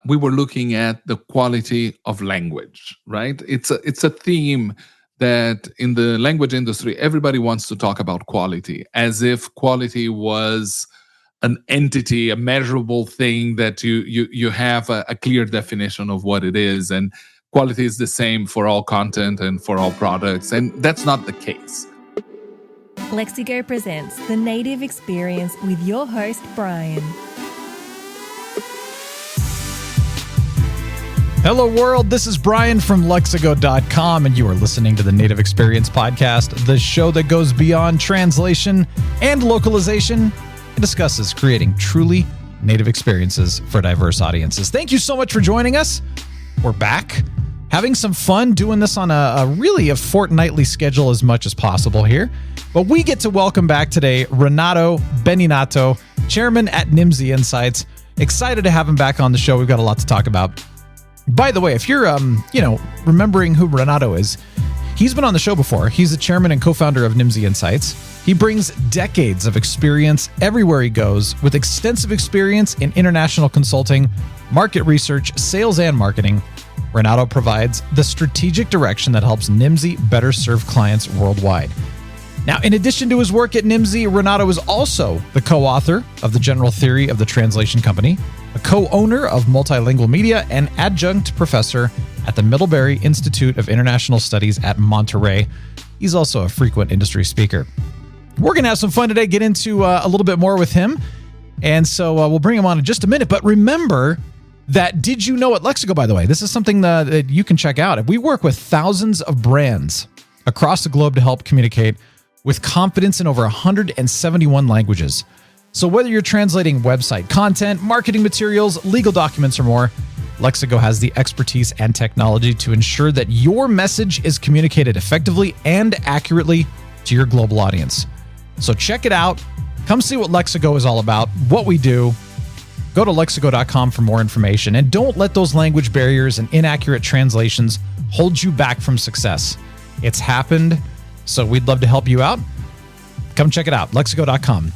we were looking at the quality of language, right? It's a theme that in the language industry, everybody wants to talk about quality as if quality was an entity, a measurable thing that you have a clear definition of what it is. And quality is the same for all content and for all products. And that's not the case. Lexigo presents The Native Experience with your host, Brian. Hello, world. This is Brian from Lexigo.com, and you are listening to the Native Experience Podcast, the show that goes beyond translation and localization and discusses creating truly native experiences for diverse audiences. Thank you so much for joining us. We're back, having some fun doing this on a really fortnightly schedule as much as possible here. But we get to welcome back today Renato Beninato, chairman at Nimdzi Insights. Excited to have him back on the show. We've got a lot to talk about. By the way, if you're, remembering who Renato is, he's been on the show before. He's the chairman and co-founder of Nimdzi Insights. He brings decades of experience everywhere he goes with extensive experience in international consulting, market research, sales, and marketing. Renato provides the strategic direction that helps Nimdzi better serve clients worldwide. Now, in addition to his work at Nimdzi, Renato is also the co-author of The General Theory of the Translation Company, a co-owner of Multilingual Media, and adjunct professor at the Middlebury Institute of International Studies at Monterey. He's also a frequent industry speaker. We're going to have some fun today, get into a little bit more with him. And so we'll bring him on in just a minute. But remember that Did You Know at Lexigo, by the way, this is something that you can check out. We work with thousands of brands across the globe to help communicate with confidence in over 171 languages. So whether you're translating website content, marketing materials, legal documents, or more, Lexigo has the expertise and technology to ensure that your message is communicated effectively and accurately to your global audience. So check it out. Come see what Lexigo is all about, what we do. Go to Lexigo.com for more information. And don't let those language barriers and inaccurate translations hold you back from success. It's happened, so we'd love to help you out. Come check it out, Lexigo.com.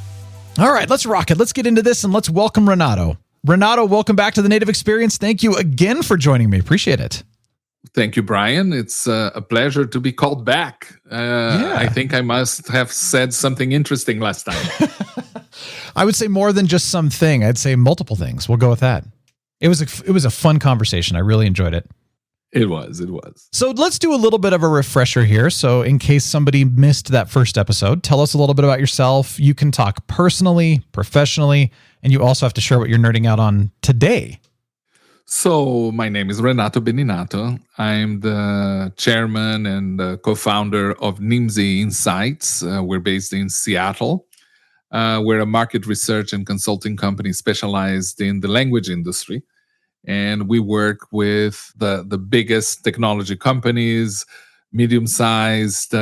All right, let's rock it. Let's get into this and let's welcome Renato. Renato, welcome back to the Native Experience. Thank you again for joining me. Appreciate it. Thank you, Brian. It's a pleasure to be called back. I think I must have said something interesting last time. I would say more than just something. I'd say multiple things. We'll go with that. It was a fun conversation. I really enjoyed it. It was. So let's do a little bit of a refresher here. So in case somebody missed that first episode, tell us a little bit about yourself. You can talk personally, professionally, and you also have to share what you're nerding out on today. So my name is Renato Beninato. I'm the chairman and co-founder of Nimdzi Insights. We're based in Seattle. We're a market research and consulting company specialized in the language industry. And we work with the biggest technology companies, medium-sized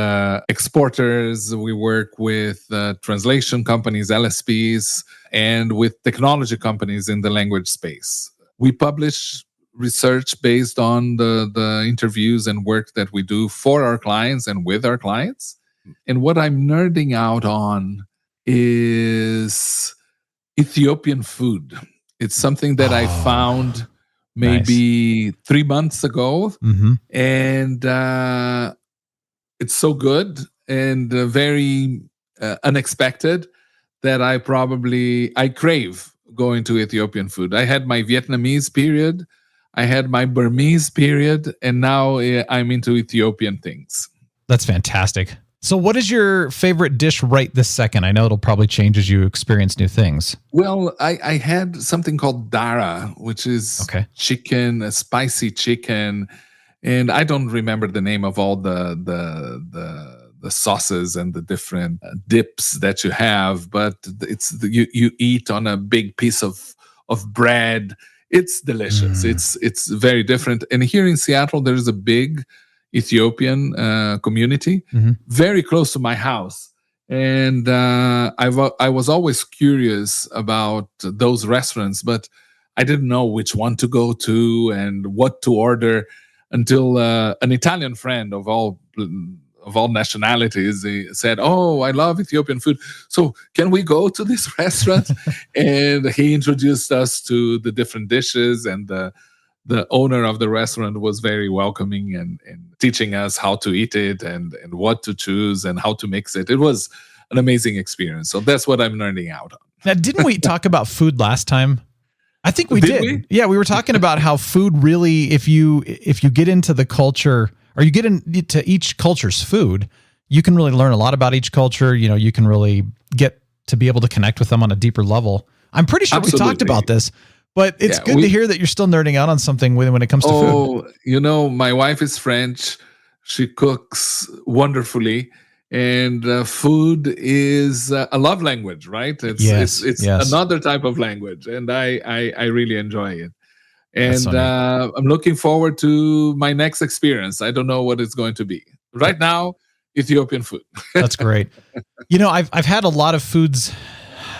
exporters. We work with translation companies, LSPs, and with technology companies in the language space. We publish research based on the interviews and work that we do for our clients and with our clients. And what I'm nerding out on is Ethiopian food. It's something that I found maybe 3 months ago. Mm-hmm. And it's so good and very unexpected that I crave going to Ethiopian food. I had my Vietnamese period, I had my Burmese period, and now I'm into Ethiopian things. That's fantastic. So what is your favorite dish right this second? I know it'll probably change as you experience new things. Well, I had something called dara, which is chicken, a spicy chicken. And I don't remember the name of all the sauces and the different dips that you have, but you eat on a big piece of bread. It's delicious. It's very different. And here in Seattle, there's a big Ethiopian community, very close to my house. And I was always curious about those restaurants, but I didn't know which one to go to and what to order until an Italian friend of all of all nationalities, they said, "Oh, I love Ethiopian food. So can we go to this restaurant?" And he introduced us to the different dishes, and the owner of the restaurant was very welcoming and teaching us how to eat it and what to choose and how to mix it. It was an amazing experience. So that's what I'm learning out on. Now, didn't we talk about food last time? I think we did. We? Yeah, we were talking about how food really, if you get into the culture or you get into each culture's food, you can really learn a lot about each culture. You know, you can really get to be able to connect with them on a deeper level. I'm pretty sure we talked about this, but it's good to hear that you're still nerding out on something when it comes to food. Oh, you know, my wife is French. She cooks wonderfully. And food is a love language, right? It's another type of language, and I really enjoy it. And I'm looking forward to my next experience. I don't know what it's going to be. Right now, Ethiopian food. That's great. You know, I've had a lot of foods.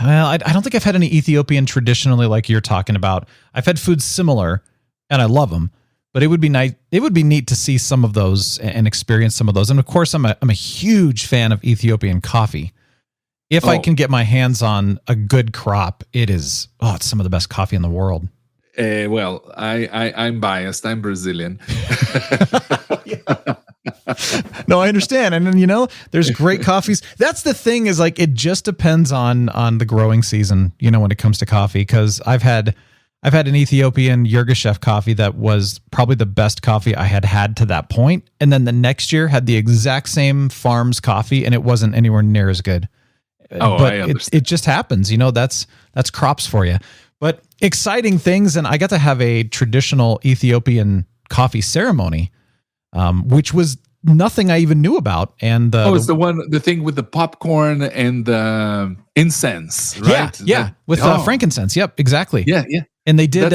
Well, I don't think I've had any Ethiopian traditionally like you're talking about. I've had foods similar, and I love them. But it would be nice. It would be neat to see some of those and experience some of those. And of course, I'm a huge fan of Ethiopian coffee. If I can get my hands on a good crop, it's some of the best coffee in the world. Well, I'm biased. I'm Brazilian. No, I understand. And then, you know, there's great coffees. That's the thing is like, it just depends on the growing season, you know, when it comes to coffee. Cause I've had an Ethiopian Yirgacheffe coffee that was probably the best coffee I had to that point. And then the next year had the exact same farm's coffee and it wasn't anywhere near as good. But I understand. It just happens, you know, that's crops for you. But exciting things. And I got to have a traditional Ethiopian coffee ceremony, which was nothing I even knew about. And it's the thing with the popcorn and the incense, right? Yeah. With frankincense. Yep, exactly. Yeah. And they did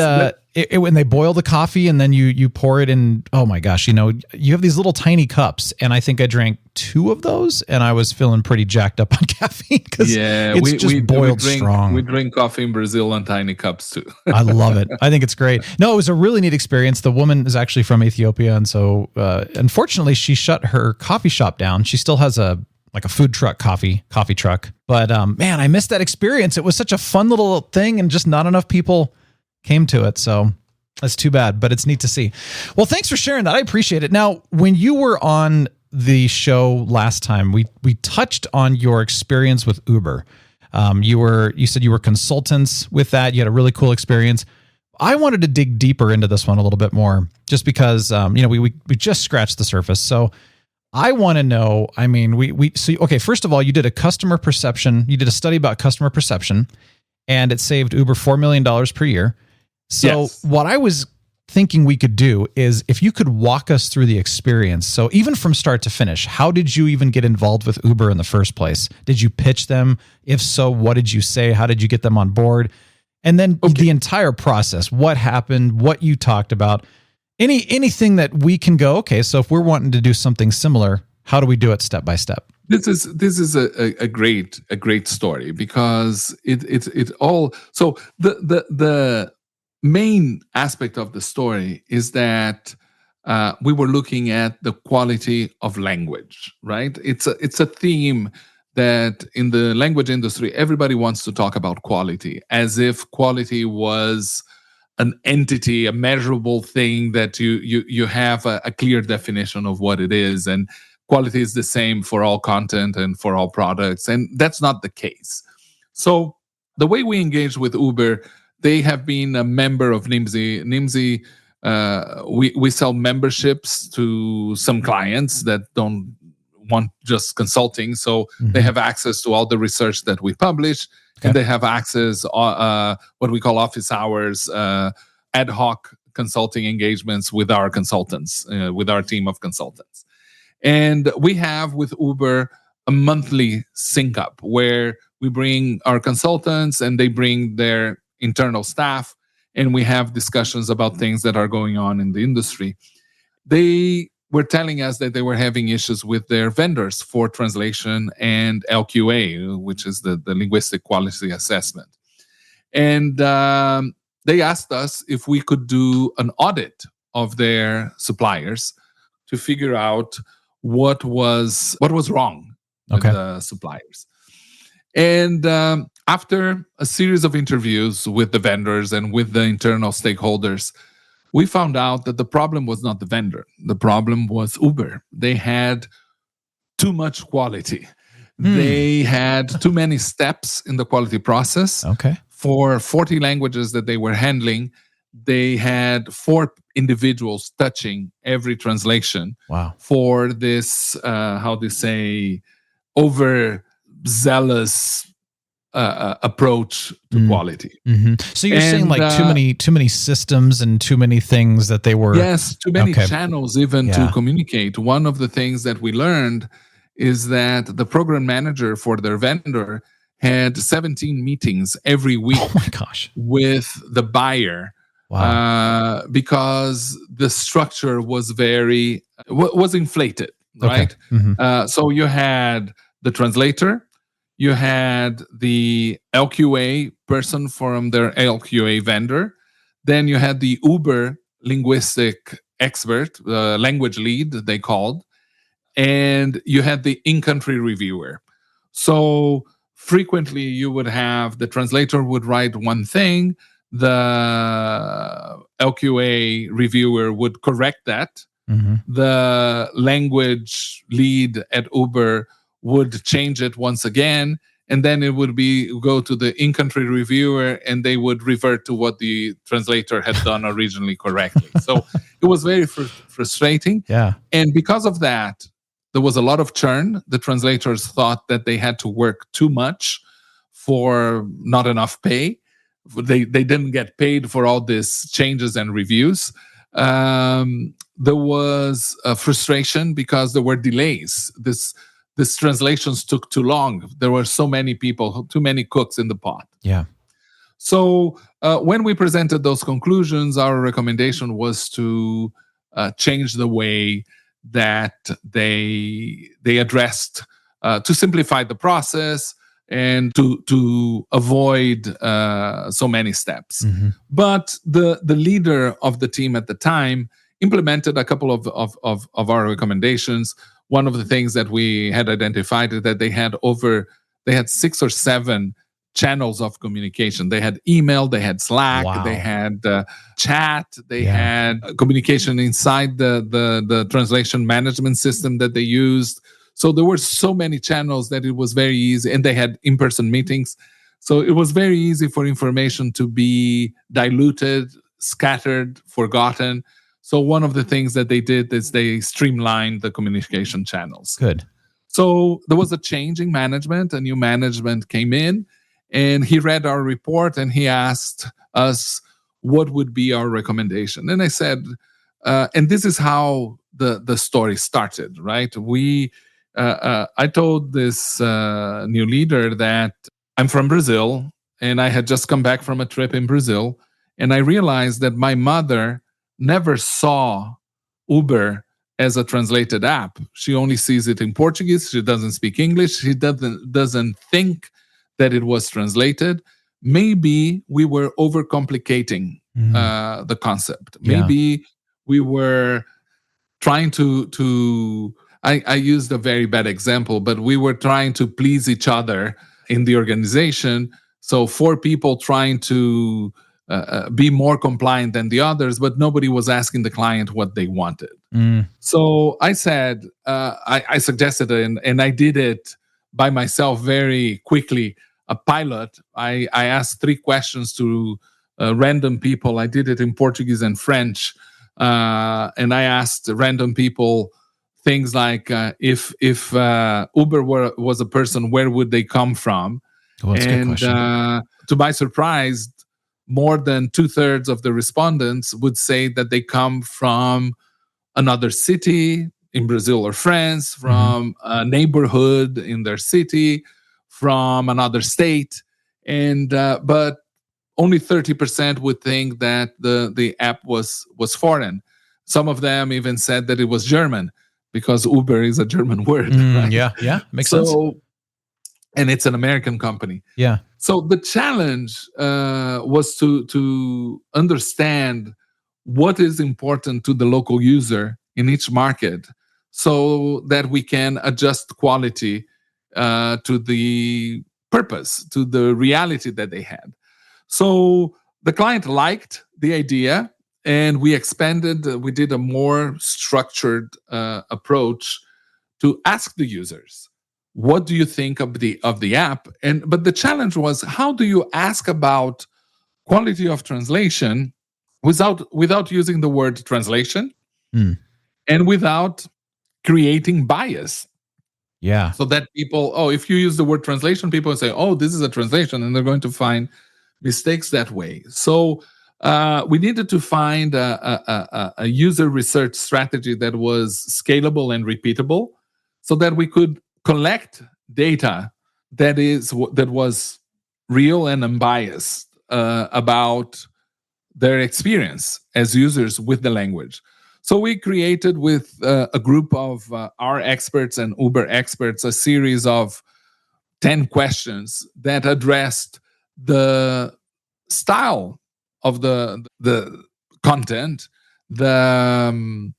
when they boil the coffee and then you pour it in. Oh my gosh, you know, you have these little tiny cups, and I think I drank 2 of those, and I was feeling pretty jacked up on caffeine because it's just boiled strong. We drink coffee in Brazil on tiny cups too. I love it. I think it's great. No, it was a really neat experience. The woman is actually from Ethiopia, and so unfortunately, she shut her coffee shop down. She still has a food truck, coffee truck. But man, I missed that experience. It was such a fun little thing, and just not enough people came to it. So that's too bad, but it's neat to see. Well, thanks for sharing that. I appreciate it. Now, when you were on the show last time, we touched on your experience with Uber. You said you were consultants with that. You had a really cool experience. I wanted to dig deeper into this one a little bit more, just because we just scratched the surface. So I want to know. I mean, okay. First of all, you did a customer perception. You did a study about customer perception, and it saved Uber $4 million per year. So what I was thinking we could do is if you could walk us through the experience. So even from start to finish, how did you even get involved with Uber in the first place? Did you pitch them? If so, what did you say? How did you get them on board? And then the entire process, what happened, what you talked about, anything that we can go, okay, so if we're wanting to do something similar, how do we do it step by step? This is a great story because it all. So the main aspect of the story is that we were looking at the quality of language, right? It's a theme that in the language industry, everybody wants to talk about quality as if quality was an entity, a measurable thing that you have a clear definition of what it is. And quality is the same for all content and for all products. And that's not the case. So the way we engage with Uber, they have been a member of Nimdzi. Nimdzi, we sell memberships to some clients that don't want just consulting. So they have access to all the research that we publish, and they have access what we call office hours, ad hoc consulting engagements with our consultants, with our team of consultants. And we have with Uber a monthly sync up where we bring our consultants and they bring their internal staff, and we have discussions about things that are going on in the industry. They were telling us that they were having issues with their vendors for translation and LQA, which is the linguistic quality assessment. And they asked us if we could do an audit of their suppliers to figure out what was wrong with Okay. the suppliers. And after a series of interviews with the vendors and with the internal stakeholders, we found out that the problem was not the vendor. The problem was Uber. They had too much quality. They had too many steps in the quality process. Okay. For 40 languages that they were handling, they had 4 individuals touching every translation. Wow. For this, how do you say, overzealous approach to quality. So you're saying like too many systems and too many things that they were. Yes, too many channels even to communicate. One of the things that we learned is that the program manager for their vendor had 17 meetings every week. Oh my gosh. With the buyer. Wow. Because the structure was was inflated, right? Okay. So you had the translator, you had the LQA person from their LQA vendor, then you had the Uber linguistic expert, language lead, they called, and you had the in-country reviewer. So frequently you would have the translator would write one thing, the LQA reviewer would correct that. The language lead at Uber would change it once again, and then it would go to the in-country reviewer, and they would revert to what the translator had done originally correctly. So it was very frustrating. Yeah. And because of that, there was a lot of churn. The translators thought that they had to work too much for not enough pay. They didn't get paid for all these changes and reviews. There was a frustration because there were delays. These translations took too long. There were so many people, too many cooks in the pot. Yeah. So when we presented those conclusions, our recommendation was to change the way that they addressed, to simplify the process and to avoid so many steps. But the leader of the team at the time implemented a couple of our recommendations. One of the things that we had identified is that they had 6 or 7 channels of communication. They had email, they had Slack, they had chat, they had communication inside the translation management system that they used. So there were so many channels that it was very easy, and they had in-person meetings. So it was very easy for information to be diluted, scattered, forgotten. So one of the things that they did is they streamlined the communication channels. Good. So there was a change in management. A new management came in, and he read our report, and he asked us what would be our recommendation. And I said, and this is how the story started, right? I told this new leader that I'm from Brazil, and I had just come back from a trip in Brazil, and I realized that my mother never saw Uber as a translated app. She only sees it in Portuguese. She doesn't speak English. She doesn't think that it was translated. Maybe we were overcomplicating the concept. Maybe we were trying to I used a very bad example, but we were trying to please each other in the organization. So 4 people trying to be more compliant than the others, but nobody was asking the client what they wanted. So I said, I suggested it, and I did it by myself very quickly, a pilot. I asked 3 questions to random people. I did it in Portuguese and French. And I asked random people things like, if Uber was a person, where would they come from? Oh, that's a good question. To my surprise, more than 2/3 of the respondents would say that they come from another city in Brazil or France, from a neighborhood in their city, from another state, and but only 30% would think that the app was foreign. Some of them even said that it was German, because Uber is a German word. Right? Yeah, makes sense. And it's an American company. Yeah. So the challenge was to understand what is important to the local user in each market, so that we can adjust quality to the purpose, to the reality that they had. So the client liked the idea, and we expanded. We did a more structured approach to ask the users, "What do you think of the app?" But the challenge was, how do you ask about quality of translation without using the word translation Mm. and without creating bias? Yeah. So that people, if you use the word translation, people say, "Oh, this is a translation," and they're going to find mistakes that way. So we needed to find a user research strategy that was scalable and repeatable, so that we could collect data that was real and unbiased about their experience as users with the language. So we created with a group of our experts and Uber experts a series of 10 questions that addressed the style of the content, the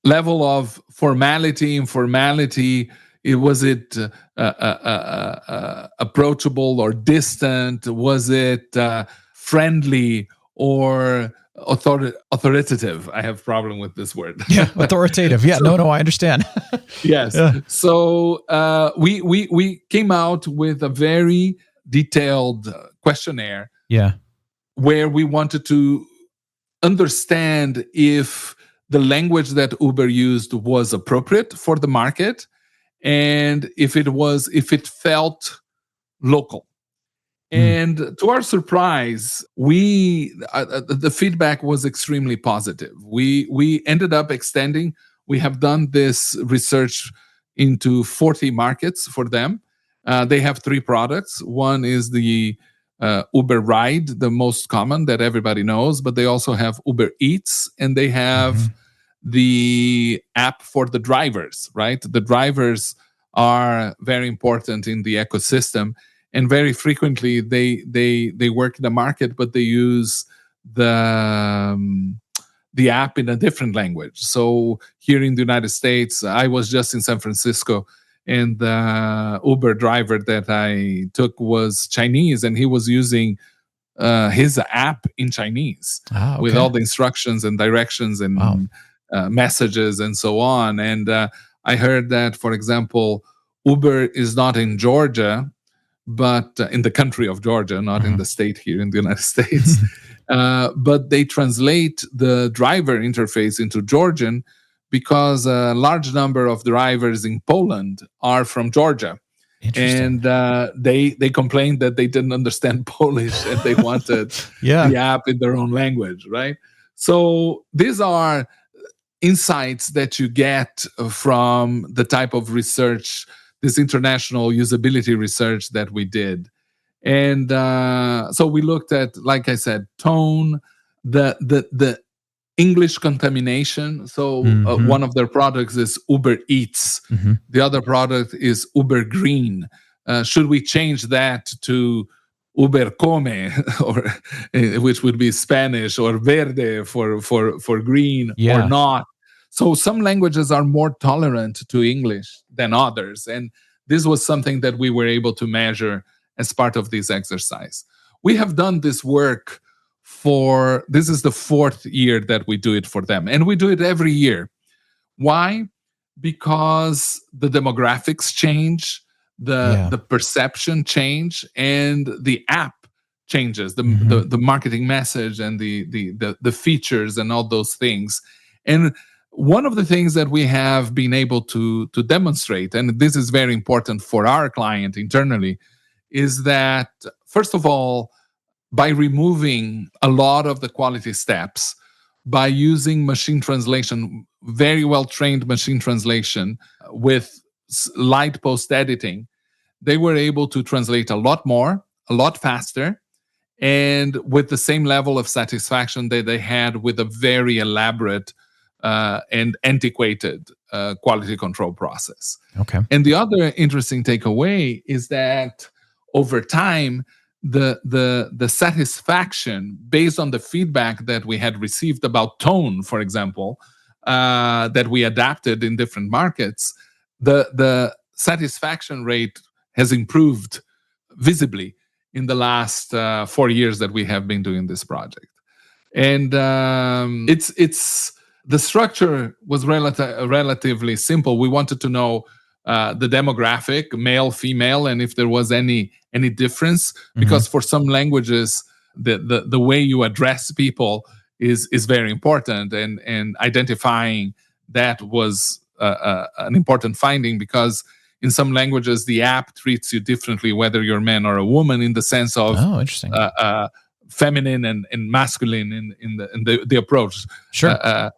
level of formality, informality. Was it approachable or distant? Was it friendly or authoritative? I have a problem with this word. Yeah, authoritative. Yeah, no, I understand. Yes. Yeah. So we came out with a very detailed questionnaire. Yeah. Where we wanted to understand if the language that Uber used was appropriate for the market, and if it felt local. And to our surprise, the feedback was extremely positive. We ended up extending. We have done this research into 40 markets for them. They have 3 products. One is the Uber Ride, the most common that everybody knows, but they also have Uber Eats, and they have the app for the drivers, right? The drivers are very important in the ecosystem, and very frequently they work in the market, but they use the app in a different language. So here in the United States, I was just in San Francisco, and the Uber driver that I took was Chinese, and he was using his app in Chinese with all the instructions and directions and messages and so on. And I heard that, for example, Uber is not in Georgia, but in the country of Georgia, not in the state here in the United States. But they translate the driver interface into Georgian because a large number of drivers in Poland are from Georgia. And they complained that they didn't understand Polish and they wanted the app in their own language, right? So these are insights that you get from the type of research, this international usability research that we did. And so we looked at, like I said, tone, the English contamination. So one of their products is Uber Eats. The other product is Uber Green. Should we change that to Uber Come, or which would be Spanish, or Verde for green, or not? So some languages are more tolerant to English than others, and this was something that we were able to measure as part of this exercise. We have done this work this is the 4th year that we do it for them, and we do it every year. Why? Because the demographics change, the perception change, and the app changes, the marketing message and the features and all those things. And one of the things that we have been able to demonstrate, and this is very important for our client internally, is that, first of all, by removing a lot of the quality steps, by using machine translation, very well-trained machine translation with light post-editing, they were able to translate a lot more, a lot faster, and with the same level of satisfaction that they had with a very elaborate and antiquated quality control process. Okay. And the other interesting takeaway is that over time, the satisfaction based on the feedback that we had received about tone, for example, that we adapted in different markets, the satisfaction rate has improved visibly in the last 4 years that we have been doing this project. And it's the structure was relatively simple. We wanted to know the demographic, male, female, and if there was any difference, because for some languages, the way you address people is very important, and identifying that was an important finding, because in some languages the app treats you differently whether you're a man or a woman, in the sense of interesting. Feminine and masculine in the approach. Sure.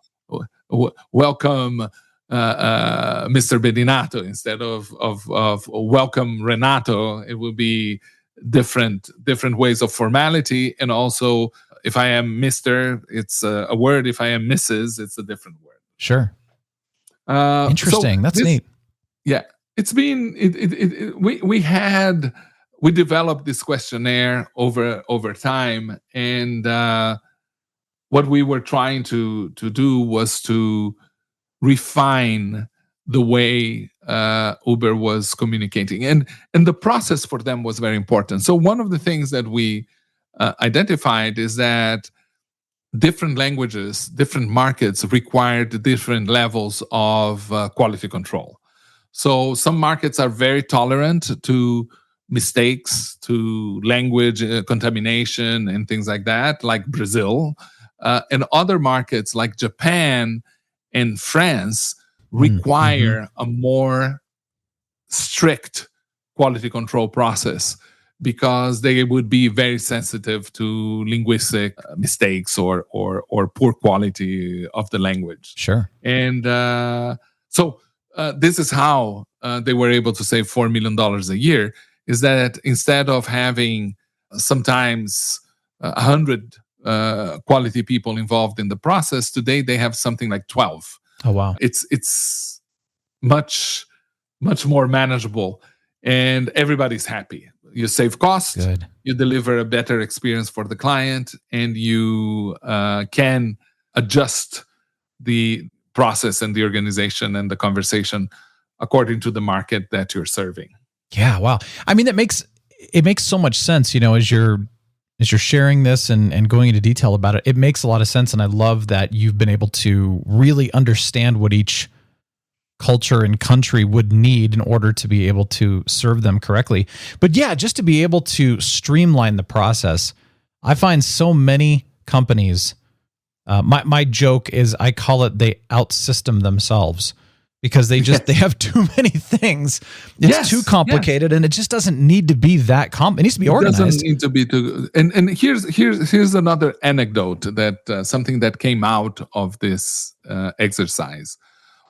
Welcome, Mr. Beninato, instead of welcome Renato. It will be different ways of formality, and also if I am Mr., it's a word. If I am Mrs., it's a different word. Sure. Interesting. That's neat. Yeah, it's been we developed this questionnaire over time, and what we were trying to do was to refine the way Uber was communicating, and the process for them was very important. So one of the things that we identified is that different languages, different markets required different levels of quality control. So some markets are very tolerant to mistakes, to language contamination and things like that, like Brazil. And other markets like Japan and France require a more strict quality control process, because they would be very sensitive to linguistic mistakes or poor quality of the language. Sure. And so this is how they were able to save $4 million a year, is that instead of having sometimes 100 quality people involved in the process, today they have something like 12. Oh, wow. It's much more manageable, and everybody's happy. You save cost, Good. You deliver a better experience for the client, and you can adjust the process and the organization and the conversation according to the market that you're serving. Yeah, wow. I mean, it makes so much sense, as you're sharing this and going into detail about it. It makes a lot of sense, and I love that you've been able to really understand what each culture and country would need in order to be able to serve them correctly. But yeah, just to be able to streamline the process. I find so many companies, my joke is I call it they outsystem themselves, because they have too many things. It's too complicated, and it just doesn't need to be that it needs to be organized. It doesn't need to be too. And here's another anecdote that something that came out of this exercise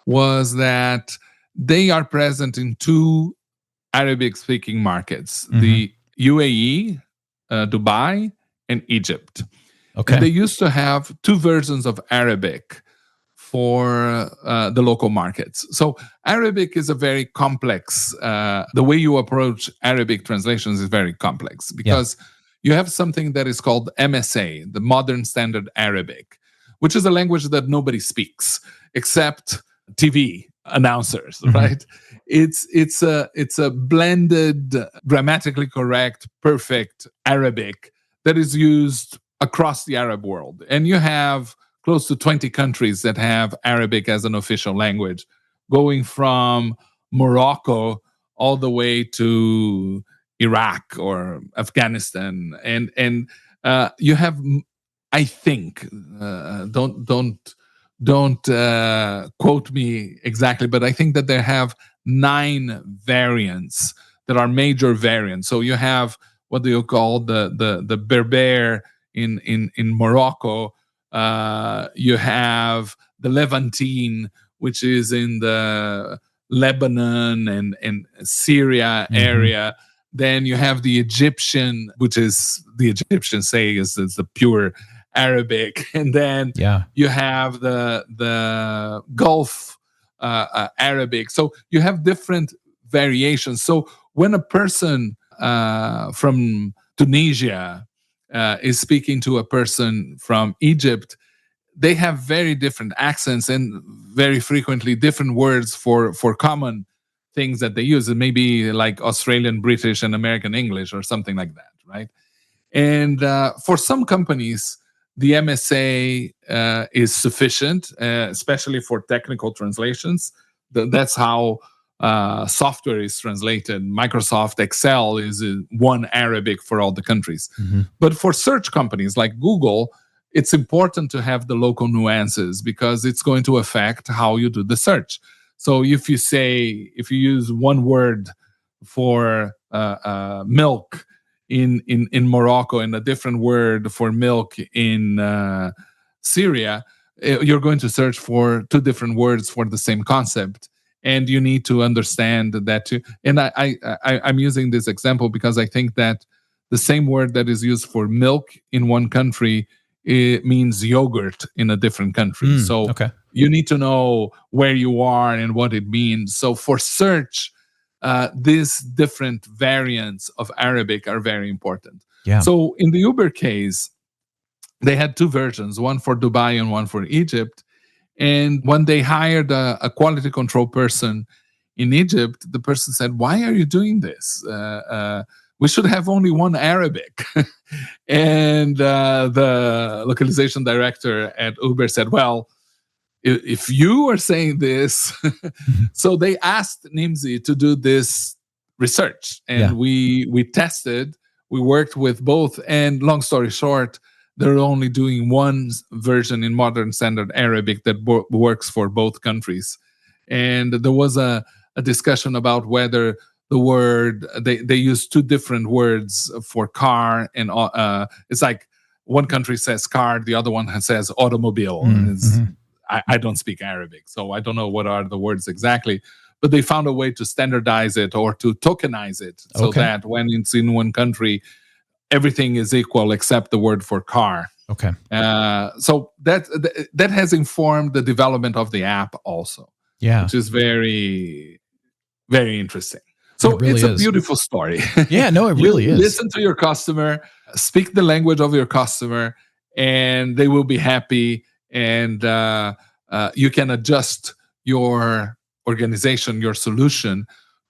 was that they are present in 2 Arabic-speaking markets: the UAE, Dubai, and Egypt. Okay. And they used to have 2 versions of Arabic for the local markets. So Arabic is a very complex, the way you approach Arabic translations is very complex, because you have something that is called MSA, the Modern Standard Arabic, which is a language that nobody speaks except TV announcers, right? It's a blended, grammatically correct, perfect Arabic that is used across the Arab world. And you have close to 20 countries that have Arabic as an official language, going from Morocco all the way to Iraq or Afghanistan. And you have, I think, don't quote me exactly, but I think that they have 9 variants that are major variants. So you have what do you call the Berber in Morocco. You have the Levantine, which is in the Lebanon and Syria area. Then you have the Egyptian, which is the Egyptian say is the pure Arabic, and then you have the Gulf Arabic. So you have different variations. So when a person from Tunisia is speaking to a person from Egypt, they have very different accents and very frequently different words for common things that they use. It may be like Australian British and American English or something like that, right? And for some companies, the MSA is sufficient, especially for technical translations. That's how software is translated. Microsoft Excel is one Arabic for all the countries. Mm-hmm. But for search companies like Google, it's important to have the local nuances because it's going to affect how you do the search. So if you use one word for milk in Morocco and a different word for milk in Syria, you're going to search for two different words for the same concept. And you need to understand that too. And I'm using this example because I think that the same word that is used for milk in one country, it means yogurt in a different country. So you need to know where you are and what it means. So for search, these different variants of Arabic are very important. Yeah. So in the Uber case, they had two versions, one for Dubai and one for Egypt. And when they hired a quality control person in Egypt, the person said, "Why are you doing this? We should have only one Arabic." And the localization director at Uber said, "Well, if you are saying this," so they asked Nimdzi to do this research, and we tested. We worked with both, and long story short, they're only doing one version in modern standard Arabic that works for both countries. And there was a discussion about whether the word they use two different words for car, and it's like one country says car, the other one says automobile. I don't speak Arabic, so I don't know what are the words exactly, but they found a way to standardize it or to tokenize it so that when it's in one country, everything is equal except the word for car. Okay. So that has informed the development of the app also. Yeah. Which is very, very interesting. So it's a beautiful story. Yeah, no, it really is. Listen to your customer, speak the language of your customer, and they will be happy. And you can adjust your organization, your solution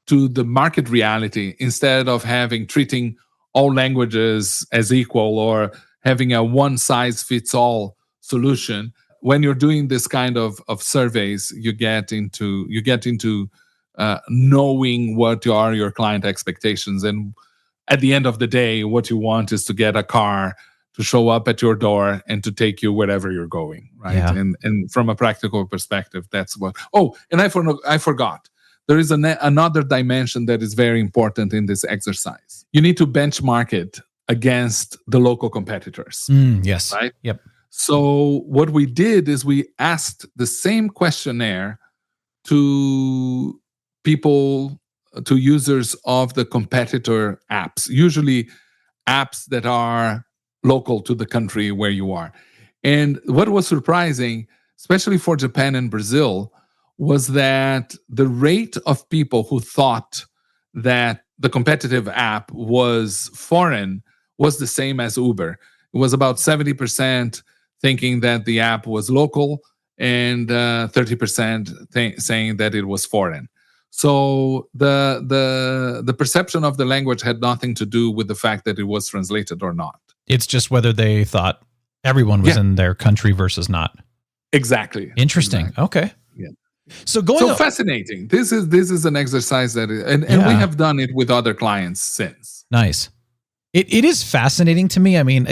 to the market reality instead of treating all languages as equal or having a one-size-fits-all solution. When you're doing this kind of surveys, you get into knowing what are your client expectations. And at the end of the day, what you want is to get a car to show up at your door and to take you wherever you're going, right? Yeah. And from a practical perspective, that's what... Oh, and I forgot. There is another dimension that is very important in this exercise. You need to benchmark it against the local competitors. Yes. Right? Yep. So what we did is we asked the same questionnaire to people, to users of the competitor apps, usually apps that are local to the country where you are. And what was surprising, especially for Japan and Brazil, was that the rate of people who thought that the competitive app was foreign was the same as Uber. It was about 70% thinking that the app was local and 30% saying that it was foreign. So the perception of the language had nothing to do with the fact that it was translated or not. It's just whether they thought everyone was in their country versus not. Exactly. Interesting. Exactly. Okay. Yeah. So fascinating. This is an exercise that and we have done it with other clients since. Nice. It is fascinating to me. I mean,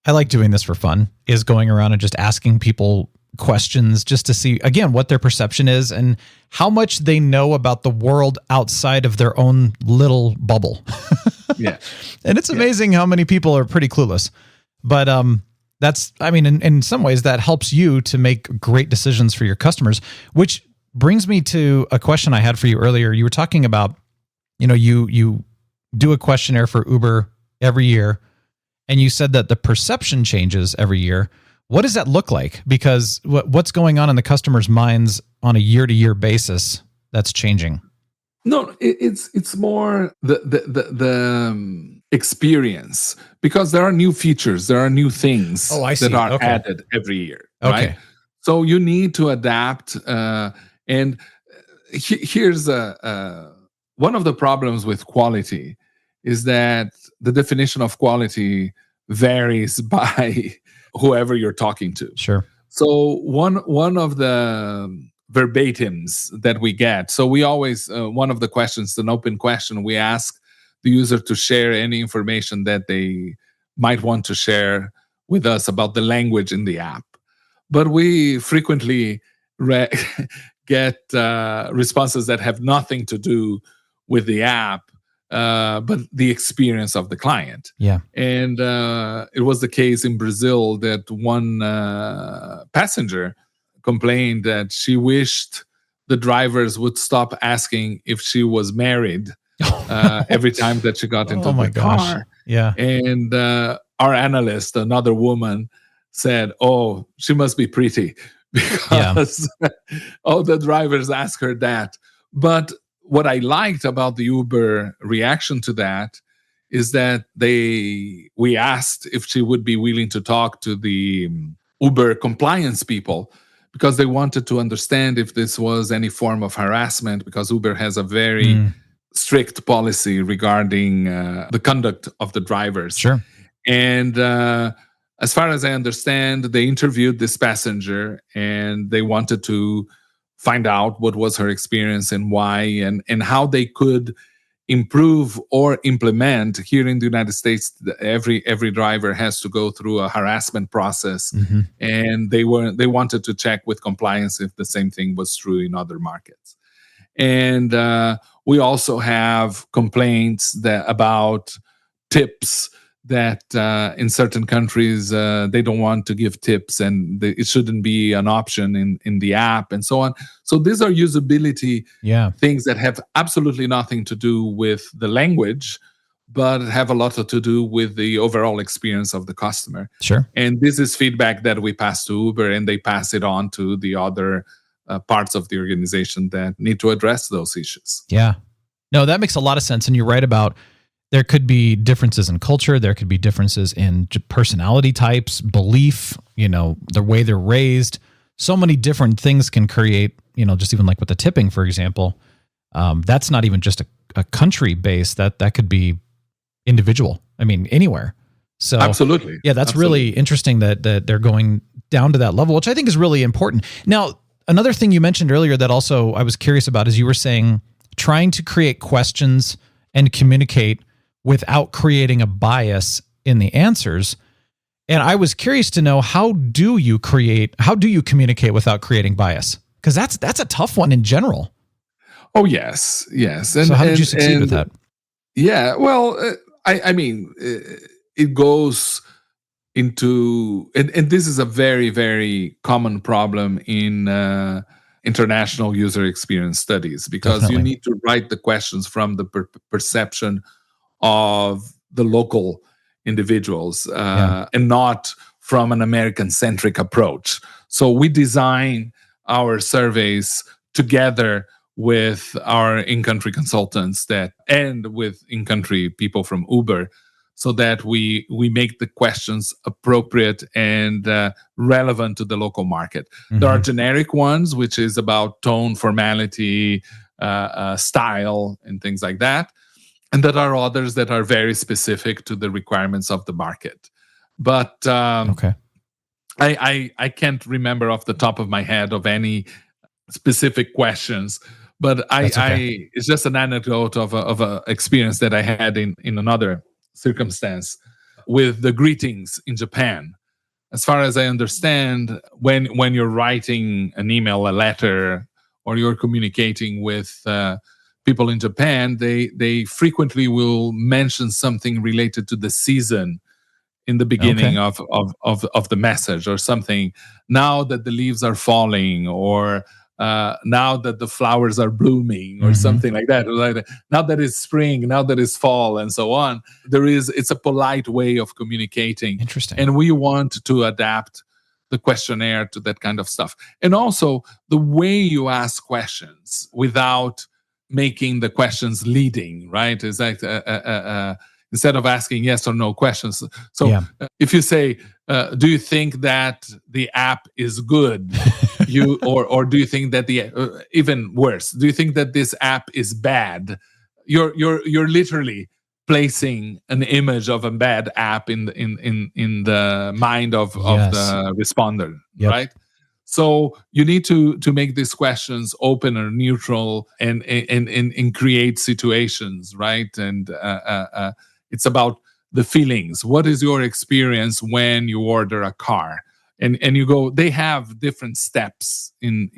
I like doing this for fun, is going around and just asking people questions just to see, again, what their perception is and how much they know about the world outside of their own little bubble. Yeah. And it's amazing how many people are pretty clueless. But that's, I mean, in some ways that helps you to make great decisions for your customers, which brings me to a question I had for you earlier. You were talking about, you do a questionnaire for Uber every year, and you said that the perception changes every year. What does that look like? Because what's going on in the customer's minds on a year-to-year basis that's changing? No, it's more the experience, because there are new features, there are new things Oh, I that see. are Okay. added every year, right? Okay. So you need to adapt. And here's one of the problems with quality is that the definition of quality varies by whoever you're talking to. Sure. So one of the verbatims that we get. So we always one of the questions, an open question, we ask the user to share any information that they might want to share with us about the language in the app. But we frequently re- get responses that have nothing to do with the app, but the experience of the client. Yeah. And it was the case in Brazil that one passenger complained that she wished the drivers would stop asking if she was married every time that she got into Oh my the gosh. car. Yeah. And our analyst, another woman, said, "Oh, she must be pretty," because all the drivers ask her that. But what I liked about the Uber reaction to that is that we asked if she would be willing to talk to the Uber compliance people, because they wanted to understand if this was any form of harassment, because Uber has a very strict policy regarding the conduct of the drivers. Sure. And as far as I understand, they interviewed this passenger and they wanted to find out what was her experience and why, and how they could improve or implement. Here in the United States, every driver has to go through a harassment process, and they wanted to check with compliance if the same thing was true in other markets. And we also have complaints about tips, that in certain countries they don't want to give tips, and it shouldn't be an option in the app, and so on. So these are usability things that have absolutely nothing to do with the language, but have a lot to do with the overall experience of the customer. Sure. And this is feedback that we pass to Uber, and they pass it on to the other parts of the organization that need to address those issues. Yeah. No, that makes a lot of sense. And you're right about there could be differences in culture. There could be differences in personality types, belief, the way they're raised. So many different things can create, just even like with the tipping, for example, that's not even just a country base. That could be individual. I mean, anywhere. So absolutely. Yeah, that's really interesting that they're going down to that level, which I think is really important. Now, another thing you mentioned earlier that also I was curious about is you were saying trying to create questions and communicate without creating a bias in the answers. And I was curious to know, how do you communicate without creating bias? Because that's a tough one in general. Oh, yes. And, so how did you succeed with that? Yeah, well, I mean, it goes into, and this is a very, very common problem in international user experience studies, because you need to write the questions from the perception of the local individuals and not from an American-centric approach. So we design our surveys together with our in-country consultants and with in-country people from Uber, so that we make the questions appropriate and relevant to the local market. There are generic ones, which is about tone, formality, style, and things like that. And there are others that are very specific to the requirements of the market. But I can't remember off the top of my head of any specific questions. But it's just an anecdote of a experience that I had in another circumstance with the greetings in Japan. As far as I understand, when you're writing an email, a letter, or you're communicating with people in Japan, they frequently will mention something related to the season in the beginning of the message, or something. Now that the leaves are falling, or now that the flowers are blooming, or something like that. Like, now that it's spring, now that it's fall, and so on. It's a polite way of communicating. Interesting. And we want to adapt the questionnaire to that kind of stuff. And also the way you ask questions without making the questions leading, right? It's like instead of asking yes or no questions. So if you say, do you think that the app is good? or do you think that even worse, do you think that this app is bad? You're literally placing an image of a bad app in the mind of the responder, right? So you need to make these questions open or neutral and create situations, right? And it's about the feelings. What is your experience when you order a car? And you go, they have different steps in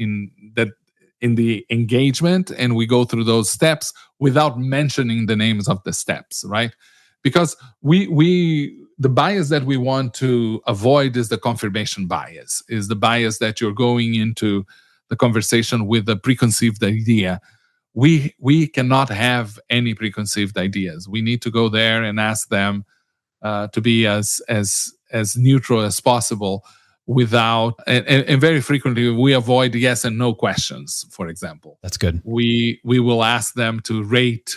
the engagement, and we go through those steps without mentioning the names of the steps, right? Because the bias that we want to avoid is the confirmation bias, is the bias that you're going into the conversation with a preconceived idea. We cannot have any preconceived ideas. We need to go there and ask them to be as neutral as possible, without and very frequently we avoid yes and no questions. For example, that's good. We will ask them to rate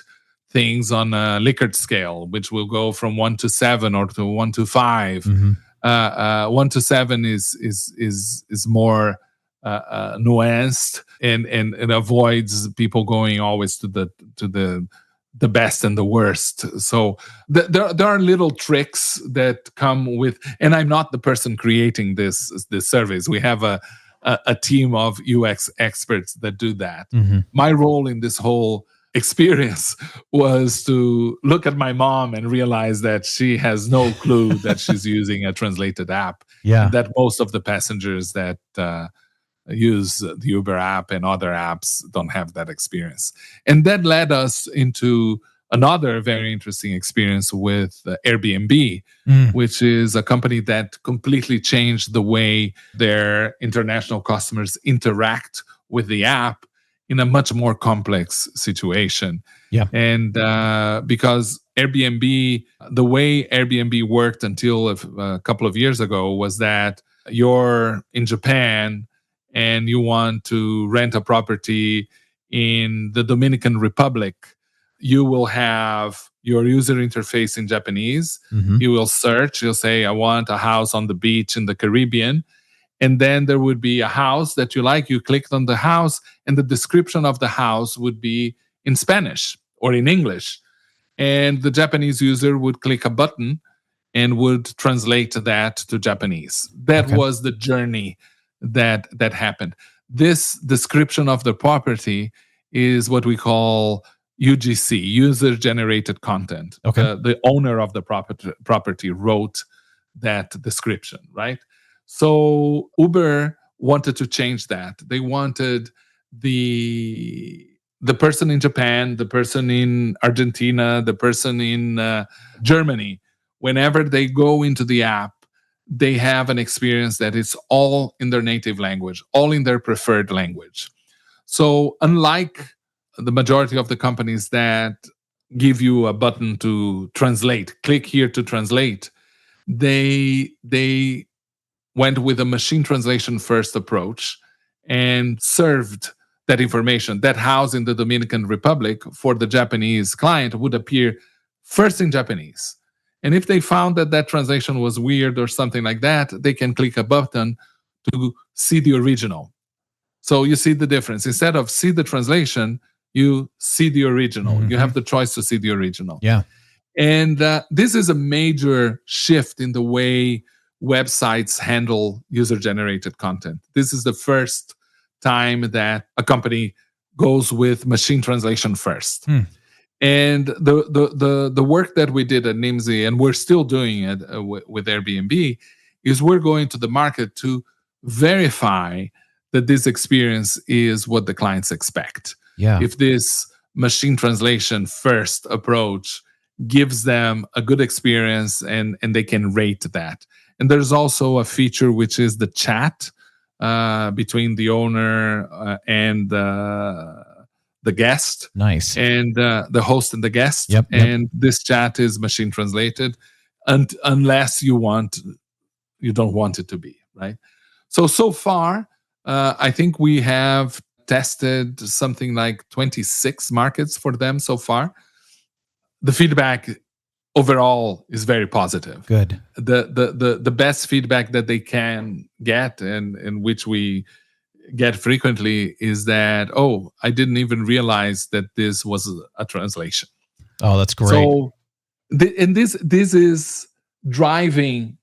things on a Likert scale, which will go from 1 to 7 or to 1 to 5. Mm-hmm. 1 to 7 is more nuanced and avoids people going always to the best and the worst. So there are little tricks that come with, and I'm not the person creating this surveys. We have a team of UX experts that do that. Mm-hmm. My role in this whole experience was to look at my mom and realize that she has no clue that she's using a translated app. Yeah. That most of the passengers that use the Uber app and other apps don't have that experience. And that led us into another very interesting experience with Airbnb, which is a company that completely changed the way their international customers interact with the app in a much more complex situation. Yeah. And because Airbnb, the way Airbnb worked until a couple of years ago was that you're in Japan and you want to rent a property in the Dominican Republic, you will have your user interface in Japanese. Mm-hmm. You will search, you'll say, I want a house on the beach in the Caribbean. And then there would be a house that you like. You clicked on the house, and the description of the house would be in Spanish or in English. And the Japanese user would click a button and would translate that to Japanese. That was the journey that happened. This description of the property is what we call UGC, user-generated content. Okay. The owner of the property wrote that description, right? So Uber wanted to change that. They wanted the person in Japan, the person in Argentina, the person in Germany, whenever they go into the app, they have an experience that is all in their native language, all in their preferred language. So unlike the majority of the companies that give you a button to translate, click here to translate, they went with a machine translation first approach and served that information. That house in the Dominican Republic for the Japanese client would appear first in Japanese. And if they found that translation was weird or something like that, they can click a button to see the original. So you see the difference. Instead of see the translation, you see the original. Mm-hmm. You have the choice to see the original. Yeah. And this is a major shift in the way websites handle user-generated content. This is the first time that a company goes with machine translation first. And the work that we did at Nimdzi, and we're still doing it with Airbnb, is we're going to the market to verify that this experience is what the clients expect. Yeah. If this machine translation first approach gives them a good experience and they can rate that. And there's also a feature which is the chat between the owner and the guest. Nice. And the host and the guest. Yep. And this chat is machine translated unless you don't want it to be, right? So far, I think we have tested something like 26 markets for them so far. The feedback overall is very positive. Good. The best feedback that they can get, and which we get frequently, is that, oh, I didn't even realize that this was a translation. Oh, that's great. So, this is driving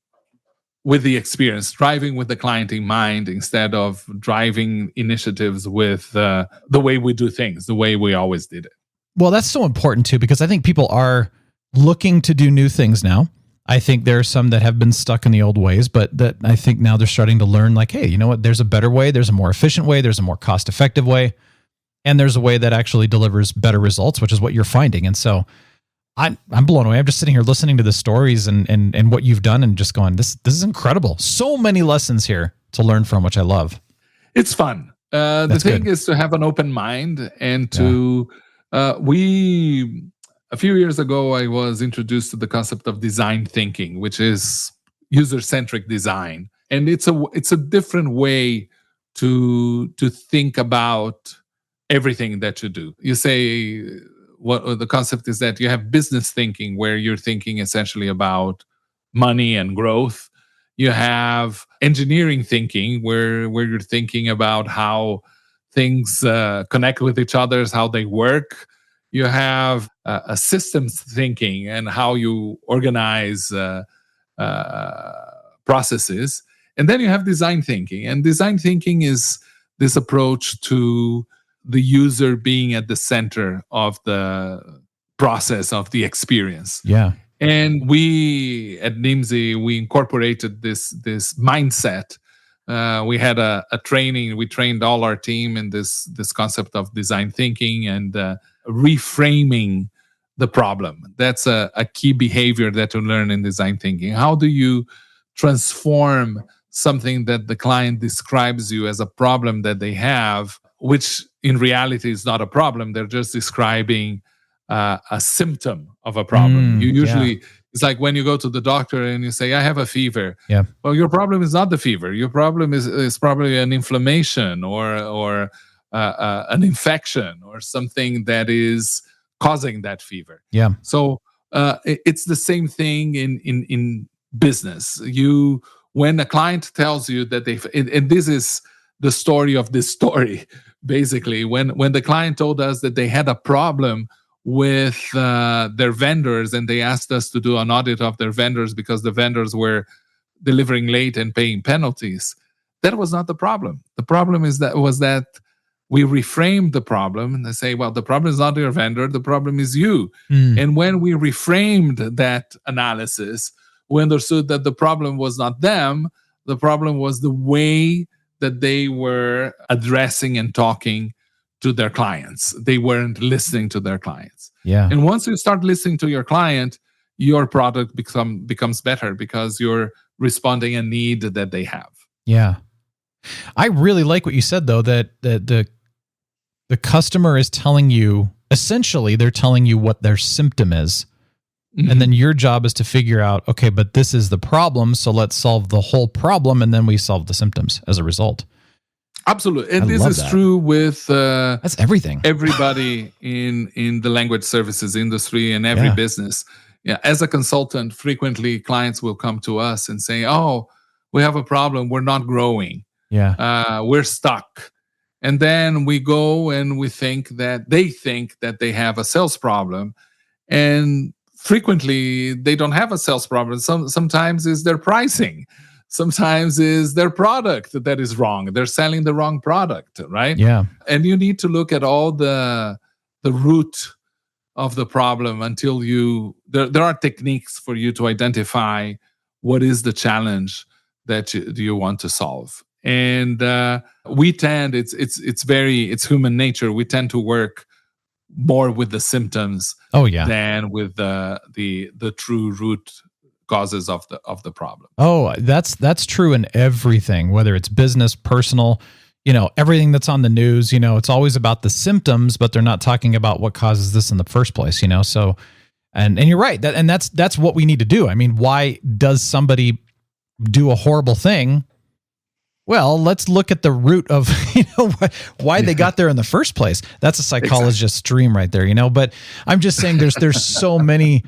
with the experience, driving with the client in mind, instead of driving initiatives with the way we do things, the way we always did it. Well, that's so important too, because I think people are looking to do new things now. I think there are some that have been stuck in the old ways, but that I think now they're starting to learn, like, hey, you know what? There's a better way. There's a more efficient way. There's a more cost-effective way. And there's a way that actually delivers better results, which is what you're finding. And so I'm blown away. I'm just sitting here listening to the stories and what you've done and just going, this is incredible. So many lessons here to learn from, which I love. It's fun. The thing is to have an open mind and to, a few years ago, I was introduced to the concept of design thinking, which is user-centric design. And it's a different way to think about everything that you do. You say, what the concept is that you have business thinking, where you're thinking essentially about money and growth. You have engineering thinking, where you're thinking about how things connect with each other, how they work. You have a systems thinking and how you organize processes. And then you have design thinking. And design thinking is this approach to the user being at the center of the process of the experience. Yeah. And we at Nimdzi, we incorporated this mindset. We had a training. We trained all our team in this concept of design thinking and reframing the problem. That's a key behavior that you learn in design thinking. How do you transform something that the client describes you as a problem that they have, which in reality is not a problem? They're just describing a symptom of a problem. You usually, it's like when you go to the doctor and you say, I have a fever. Yeah. Well, your problem is not the fever. Your problem is probably an inflammation or an infection or something that is causing that fever. Yeah. So it's the same thing in business. When a client tells you that and this is the story of this story, basically, when the client told us that they had a problem with their vendors, and they asked us to do an audit of their vendors because the vendors were delivering late and paying penalties. That was not the problem. The problem was that we reframed the problem, and they say, well, the problem is not your vendor, the problem is you. And when we reframed that analysis, we understood that the problem was not them, the problem was the way that they were addressing and talking to their clients. They weren't listening to their clients. Yeah. And once you start listening to your client, your product becomes better because you're responding a need that they have. Yeah. I really like what you said, though, that the customer is telling you, essentially, they're telling you what their symptom is. Mm-hmm. And then your job is to figure out, okay, but this is the problem, so let's solve the whole problem, and then we solve the symptoms as a result. Absolutely. And this is true with that's everything. Everybody in the language services industry and every business. Yeah. As a consultant, frequently clients will come to us and say, oh, we have a problem. We're not growing. Yeah. We're stuck. And then we go and they think that they have a sales problem. And frequently they don't have a sales problem. Sometimes it's their pricing. Sometimes is their product that is wrong. They're selling the wrong product, right? Yeah. And you need to look at all the root of the problem until there are techniques for you to identify what is the challenge that you want to solve. And we tend, it's human nature. We tend to work more with the symptoms than with the true root causes of the problem. Oh, that's true in everything, whether it's business, personal, everything that's on the news, it's always about the symptoms, but they're not talking about what causes this in the first place, so, and you're right. That's what we need to do. I mean, why does somebody do a horrible thing? Well, let's look at the root of, why they got there in the first place. That's a psychologist's dream right there, but I'm just saying there's so many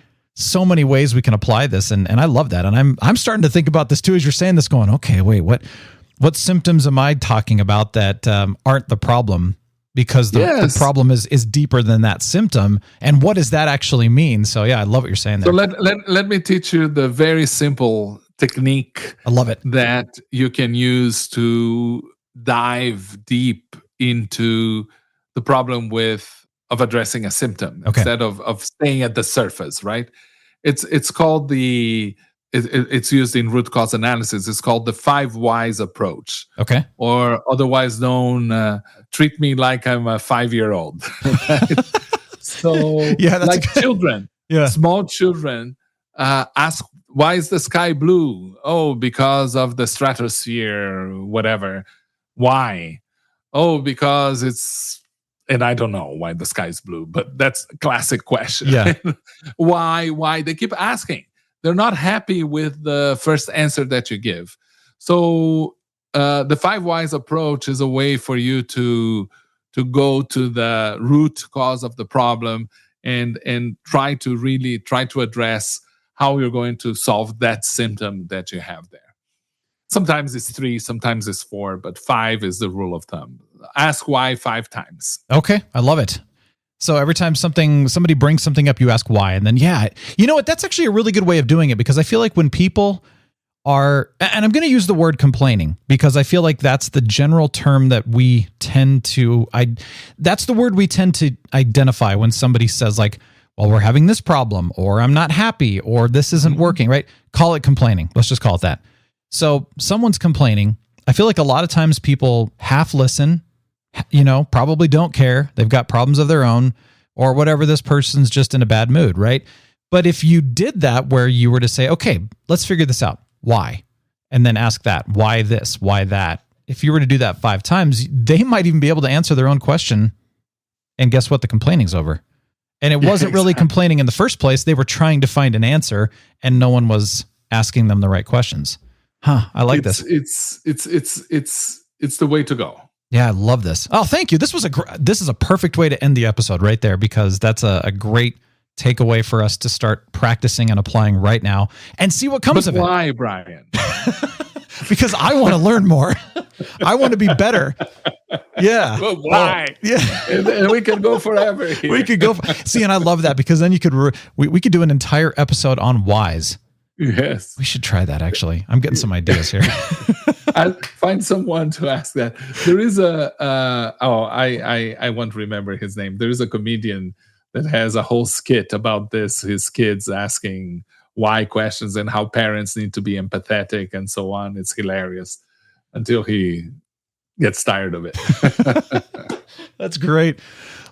ways we can apply this. And I love that. And I'm starting to think about this too, as you're saying this, going, okay, wait, what symptoms am I talking about that aren't the problem? Because the problem is deeper than that symptom. And what does that actually mean? So yeah, I love what you're saying there. So let me teach you the very simple technique. I love it. That you can use to dive deep into the problem of addressing a symptom instead of staying at the surface, right? It's called it's used in root cause analysis. It's called the 5 whys approach. Okay. Or otherwise known, treat me like I'm a 5-year-old. So like children, small children ask, why is the sky blue? Oh, because of the stratosphere, whatever. Why? Oh, because and I don't know why the sky is blue, but that's a classic question. Yeah. Why? They keep asking. They're not happy with the first answer that you give. So the 5 whys approach is a way for you to go to the root cause of the problem and try to address how you're going to solve that symptom that you have there. Sometimes it's 3, sometimes it's 4, but 5 is the rule of thumb. Ask why 5 times. Okay, I love it. So every time somebody brings something up, you ask why. And then, you know what? That's actually a really good way of doing it, because I feel like when people are, and I'm going to use the word complaining, because I feel like that's the general term that we tend to, that's the word we tend to identify when somebody says like, well, we're having this problem, or I'm not happy, or this isn't working, right? Call it complaining. Let's just call it that. So someone's complaining. I feel like a lot of times people half listen, probably don't care. They've got problems of their own, or whatever. This person's just in a bad mood, right? But if you did that, where you were to say, okay, let's figure this out. Why? And then ask that. Why this? Why that? If you were to do that 5 times, they might even be able to answer their own question. And guess what? The complaining's over. And it wasn't really complaining in the first place. They were trying to find an answer, and no one was asking them the right questions. I like this. It's the way to go. Yeah, I love this. Oh, thank you. This is a perfect way to end the episode right there, because that's a great takeaway for us to start practicing and applying right now and see what comes of it. Why, Brian? Because I want to learn more. I want to be better. Yeah. But why? And we can go forever here. We could go. See, and I love that, because then you could we could do an entire episode on whys. Yes. We should try that, actually. I'm getting some ideas here. I'll find someone to ask that. There is I won't remember his name. There is a comedian that has a whole skit about this, his kids asking why questions and how parents need to be empathetic and so on. It's hilarious until he gets tired of it. That's great.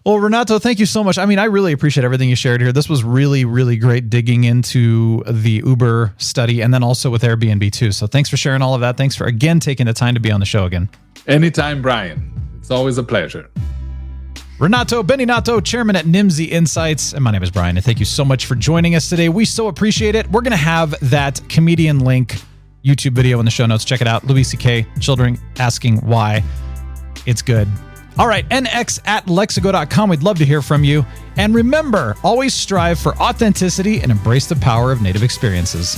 Well, Renato, thank you so much. I mean, I really appreciate everything you shared here. This was really, really great digging into the Uber study, and then also with Airbnb too. So thanks for sharing all of that. Thanks for, again, taking the time to be on the show again. Anytime, Brian. It's always a pleasure. Renato Beninato, chairman at Nimdzi Insights. And my name is Brian, and thank you so much for joining us today. We so appreciate it. We're going to have that comedian link YouTube video in the show notes. Check it out. Louis C.K. Children asking why. It's good. All right, nx@lexigo.com. We'd love to hear from you. And remember, always strive for authenticity and embrace the power of native experiences.